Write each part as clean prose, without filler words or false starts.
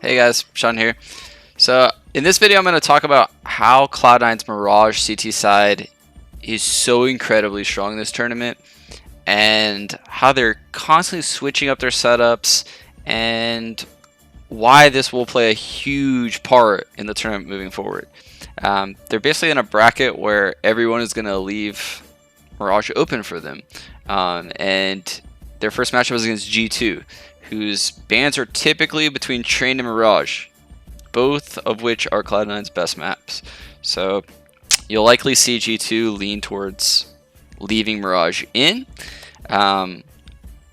Hey guys, Sean here. So in this video I'm going to talk about how Cloud9's Mirage CT side is so incredibly strong in this tournament and how they're constantly switching up their setups and why this will play a huge part in the tournament moving forward. They're basically in a bracket where everyone is going to leave Mirage open for them, and their first matchup was against G2, whose bans are typically between Train and Mirage, both of which are Cloud9's best maps. So you'll likely see G2 lean towards leaving Mirage in. I'm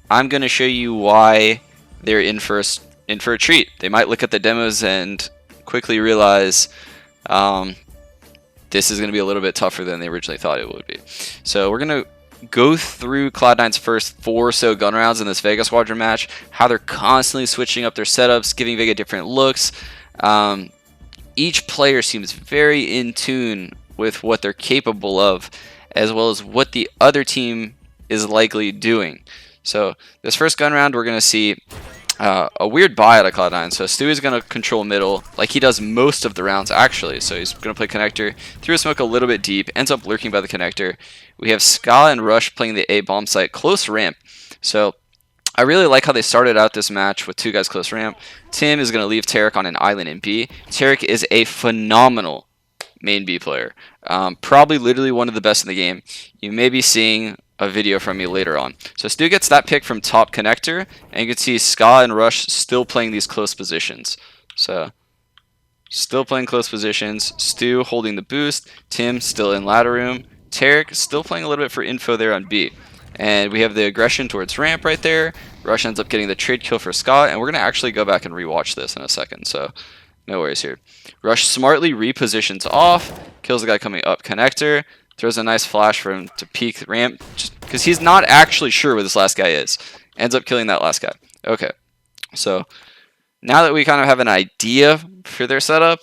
going to show you why they're in for a treat. They might look at the demos and quickly realize this is going to be a little bit tougher than they originally thought it would be. So we're going to go through Cloud9's first 4 or so gun rounds in this Vega Squadron match, how they're constantly switching up their setups, giving Vega different looks. Each player seems very in tune with what they're capable of, as well as what the other team is likely doing. So this first gun round, we're going to see a weird buy out of Cloud9. So Stu is going to control middle like he does most of the rounds actually. So he's going to play connector, threw a smoke a little bit deep, ends up lurking by the connector. We have Ska and Rush playing the A bomb site close ramp. So I really like how they started out this match with 2 guys close ramp. Tim is going to leave Tarek on an island in B. Tarek is a phenomenal main B player. Probably literally one of the best in the game. You may be seeing a video from me later on. So Stu gets that pick from top connector, and you can see Ska and Rush still playing these close positions. So still playing close positions. Stu holding the boost. Tim still in ladder room. Tarek still playing a little bit for info there on B. And we have the aggression towards ramp right there. Rush ends up getting the trade kill for Ska, and we're going to actually go back and rewatch this in a second, so no worries here. Rush smartly repositions off, kills the guy coming up connector, throws a nice flash for him to peek ramp, just because he's not actually sure where this last guy is. Ends up killing that last guy. Okay, so now that we kind of have an idea for their setup,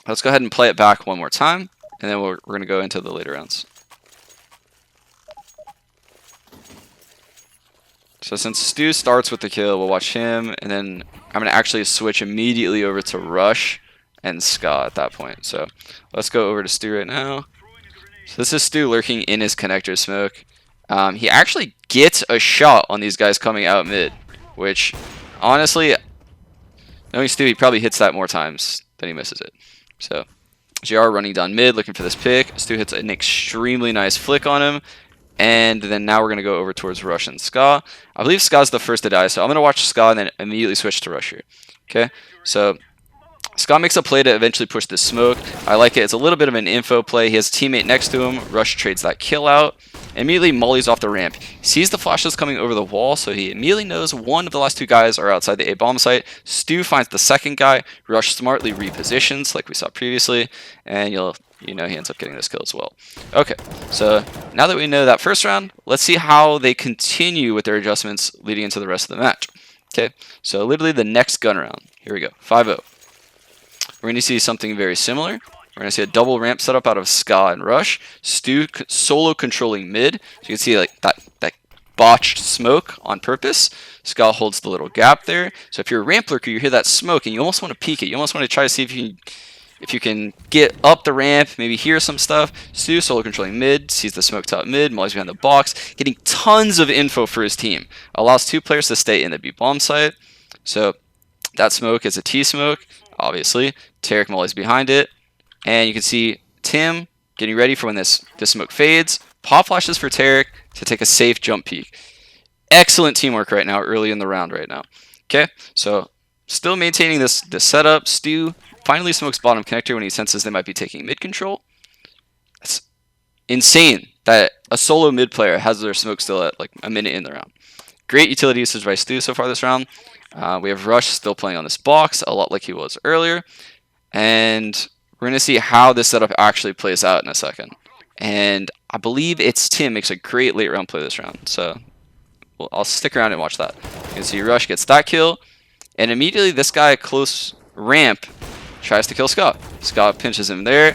let's go ahead and play it back one more time, and then we're going to go into the later rounds. So since Stu starts with the kill, we'll watch him, and then I'm going to actually switch immediately over to Rush and Ska at that point. So let's go over to Stu right now. So this is Stu lurking in his connector smoke. He actually gets a shot on these guys coming out mid, which honestly, knowing Stu, he probably hits that more times than he misses it. So GR running down mid, looking for this pick. Stu hits an extremely nice flick on him. And then now we're going to go over towards Rush and Ska. I believe Ska's the first to die, so I'm going to watch Ska and then immediately switch to Rush here. Okay, so Ska makes a play to eventually push this smoke. I like it. It's a little bit of an info play. He has a teammate next to him. Rush trades that kill out. Immediately mollies off the ramp. Sees the flashes coming over the wall, so he immediately knows one of the last 2 guys are outside the A bomb site. Stu finds the second guy. Rush smartly repositions like we saw previously, and you know he ends up getting this kill as well. Okay, so now that we know that first round, let's see how they continue with their adjustments leading into the rest of the match. Okay, so literally the next gun round. Here we go, 5-0. We're going to see something very similar. We're going to see a double ramp setup out of Ska and Rush. Stu solo controlling mid. So you can see like that botched smoke on purpose. Ska holds the little gap there. So if you're a ramp lurker, you hear that smoke and you almost want to peek it. You almost want to try to see if you can get up the ramp, maybe hear some stuff. Stu solo controlling mid, sees the smoke top mid, mollies behind the box, getting tons of info for his team. Allows 2 players to stay in the B bomb site. So that smoke is a T smoke, obviously. Tarek mollies behind it. And you can see Tim getting ready for when this smoke fades. Pop flashes for Tarek to take a safe jump peek. Excellent teamwork right now, early in the round right now. Okay, so still maintaining this setup. Stu finally smokes bottom connector when he senses they might be taking mid control. It's insane that a solo mid player has their smoke still at like a minute in the round. Great utility usage by Stu so far this round. We have Rush still playing on this box, a lot like he was earlier. And we're going to see how this setup actually plays out in a second. And I believe it's Tim makes a great late round play this round. So I'll stick around and watch that. You can see Rush gets that kill. And immediately this guy close ramp tries to kill Ska. Ska pinches him there.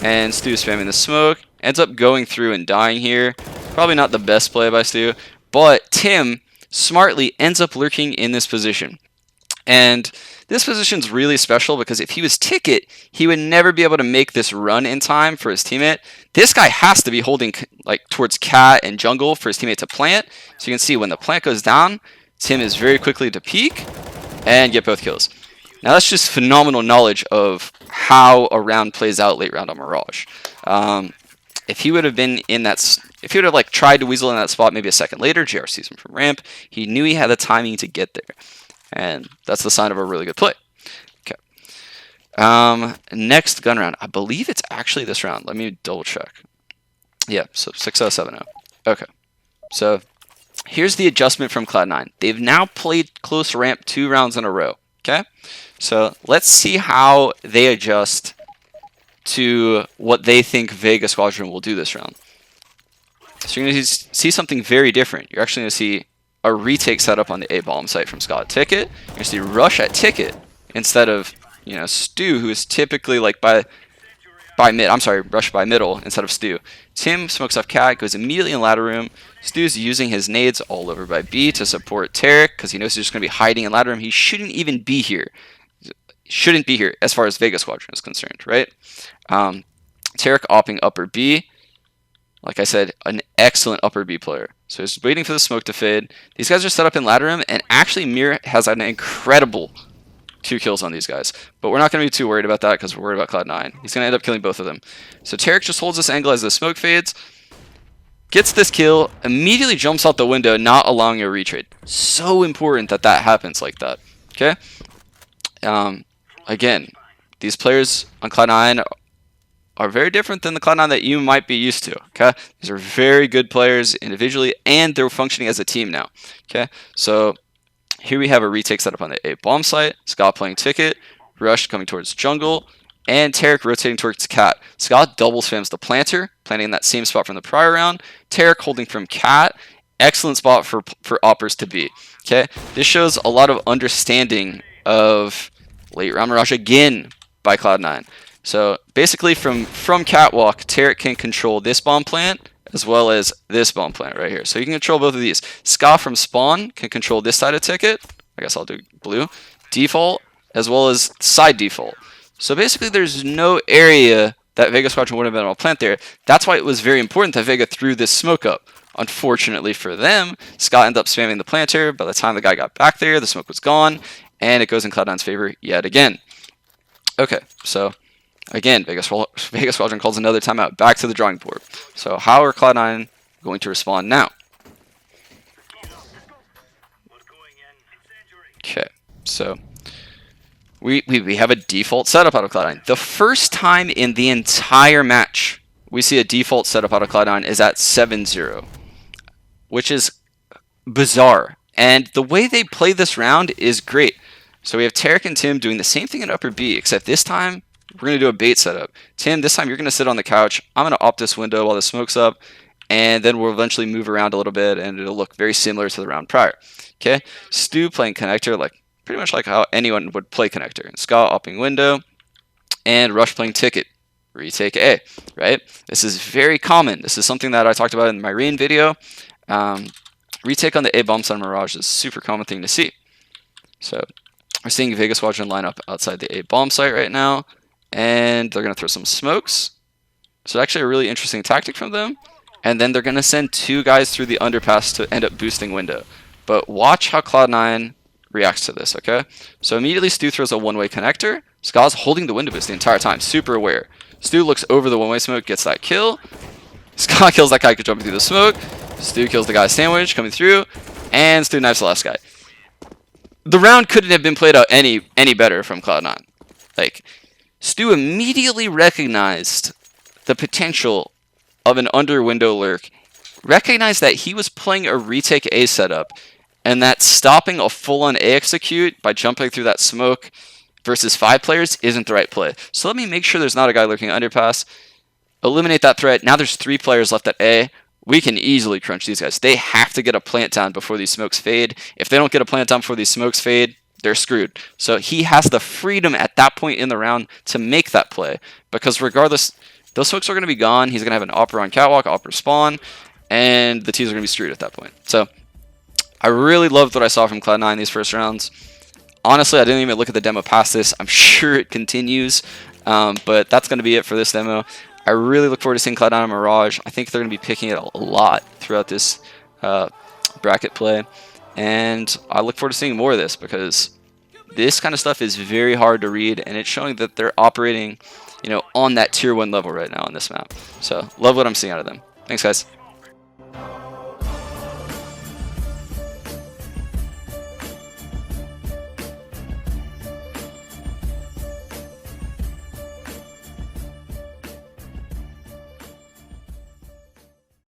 And Stu spamming the smoke. Ends up going through and dying here. Probably not the best play by Stu. But Tim smartly ends up lurking in this position. And this position's really special because if he was Ticket, he would never be able to make this run in time for his teammate. This guy has to be holding like towards Cat and Jungle for his teammate to plant. So you can see when the plant goes down, Tim is very quickly to peek and get both kills. Now that's just phenomenal knowledge of how a round plays out late round on Mirage. If he would have been in that, if he would have like tried to weasel in that spot maybe a second later, JR sees him from ramp, he knew he had the timing to get there. And that's the sign of a really good play. Okay. Next gun round. I believe it's actually this round. Let me double check. Yeah, so 6-0, 7-0. Okay. So here's the adjustment from Cloud9. They've now played close ramp 2 rounds in a row. Okay. So let's see how they adjust to what they think Vega Squadron will do this round. So you're going to see something very different. You're actually going to see a retake setup on the A bomb site from Scott Ticket. You're going to see Rush at Ticket instead of, you know, Stu, who is typically like by mid. I'm sorry, Rush by middle instead of Stu. Tim smokes off Cat, goes immediately in ladder room. Stu's using his nades all over by B to support Tarek because he knows he's just going to be hiding in ladder room. He shouldn't even be here. Shouldn't be here as far as Vega Squadron is concerned, right? Tarek opping upper B. Like I said, an excellent upper B player. So he's waiting for the smoke to fade. These guys are set up in ladder room, and actually Mir has an incredible 2 kills on these guys. But we're not going to be too worried about that because we're worried about Cloud9. He's going to end up killing both of them. So Tarek just holds this angle as the smoke fades, gets this kill, immediately jumps out the window, not allowing a retreat. So important that that happens like that. Okay? Again, these players on Cloud9 are very different than the Cloud9 that you might be used to. Okay, these are very good players individually, and they're functioning as a team now. Okay, so here we have a retake setup on the A bomb site. Scott playing Ticket, Rush coming towards jungle, and Tarek rotating towards Cat. Scott double spams the planter, planting in that same spot from the prior round. Tarek holding from Cat. Excellent spot for oppers to be. Okay, this shows a lot of understanding of late round Mirage again by Cloud9. So basically from catwalk, Tarek can control this bomb plant as well as this bomb plant right here. So you can control both of these. Ska from spawn can control this side of Ticket. I guess I'll do blue. Default as well as side default. So basically there's no area that Vega Squadron would have been able to plant there. That's why it was very important that Vega threw this smoke up. Unfortunately for them, Scott ended up spamming the planter. By the time the guy got back there, the smoke was gone, and it goes in Cloud9's favor yet again. Okay, so again, Vega Squadron calls another timeout. Back to the drawing board. So how are Cloud9 going to respond now? Okay, so we have a default setup out of Cloud9. The first time in the entire match we see a default setup out of Cloud9 is at 7-0, which is bizarre. And the way they play this round is great. So we have Tarek and Tim doing the same thing in upper B, except this time we're going to do a bait setup. Tim, this time you're going to sit on the couch. I'm going to op this window while the smoke's up, and then we'll eventually move around a little bit, and it'll look very similar to the round prior. Okay, Stu playing connector, like pretty much like how anyone would play connector. And Scott opping window, and Rush playing Ticket. Retake A, right? This is very common. This is something that I talked about in my Rain video. Retake on the A bomb side Mirage is a super common thing to see. So we're seeing Vega Squadron line up outside the A bomb site right now, and they're going to throw some smokes. So actually a really interesting tactic from them. And then they're going to send 2 guys through the underpass to end up boosting window. But watch how Cloud9 reacts to this, okay? So immediately Stu throws a one-way connector. Ska's holding the window boost the entire time, super aware. Stu looks over the one-way smoke, gets that kill. Ska kills that guy jumping through the smoke. Stu kills the guy sandwich coming through, and Stu knifes the last guy. The round couldn't have been played out any better from Cloud9. Like, Stu immediately recognized the potential of an under window lurk, recognized that he was playing a retake A setup, and that stopping a full-on A execute by jumping through that smoke versus 5 players isn't the right play. So let me make sure there's not a guy lurking underpass. Eliminate that threat. Now there's 3 players left at A. We can easily crunch these guys. They have to get a plant down before these smokes fade. If they don't get a plant down before these smokes fade, they're screwed. So he has the freedom at that point in the round to make that play. Because regardless, those smokes are going to be gone. He's going to have an opper on catwalk, opper spawn, and the T's are going to be screwed at that point. So I really loved what I saw from Cloud9 these first rounds. honestly, I didn't even look at the demo past this. I'm sure it continues, but that's going to be it for this demo. I really look forward to seeing Cloud9 and Mirage. I think they're going to be picking it a lot throughout this bracket play, and I look forward to seeing more of this because this kind of stuff is very hard to read, and it's showing that they're operating, on that tier 1 level right now on this map. So love what I'm seeing out of them. Thanks, guys.